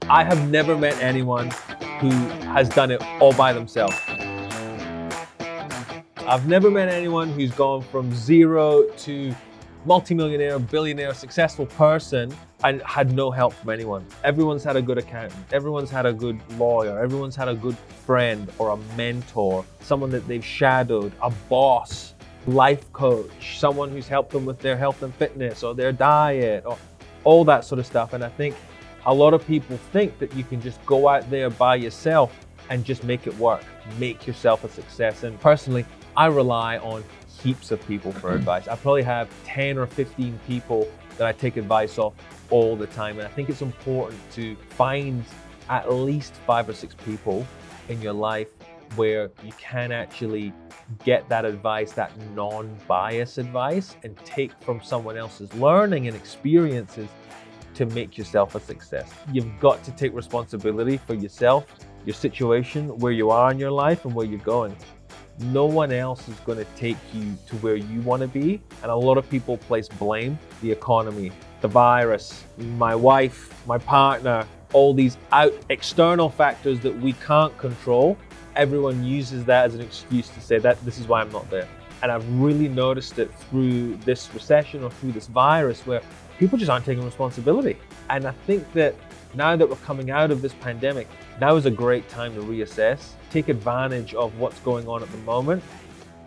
I have never met anyone who has done it all by themselves. I've never met anyone who's gone from zero to multimillionaire, billionaire, successful person and had no help from anyone. Everyone's had a good accountant, everyone's had a good lawyer, everyone's had a good friend or a mentor, someone that they've shadowed, a boss, life coach, someone who's helped them with their health and fitness or their diet or all that sort of stuff. And I think a lot of people think that you can just go out there by yourself and just make it work, make yourself a success. And personally, I rely on heaps of people for advice. I probably have 10 or 15 people that I take advice off all the time. And I think it's important to find at least 5 or 6 people in your life where you can actually get that advice, that non-biased advice, and take from someone else's learning and experiences to make yourself a success. You've got to take responsibility for yourself, your situation, where you are in your life and where you're going. No one else is going to take you to where you want to be. And a lot of people place blame, the economy, the virus, my wife, my partner, all these external factors that we can't control. Everyone uses that as an excuse to say that this is why I'm not there. And I've really noticed it through this recession or through this virus where people just aren't taking responsibility. And I think that now that we're coming out of this pandemic, now is a great time to reassess, take advantage of what's going on at the moment.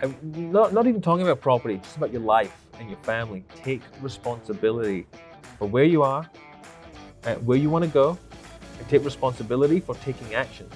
And not even talking about property, just about your life and your family. Take responsibility for where you are, where you want to go, and take responsibility for taking action.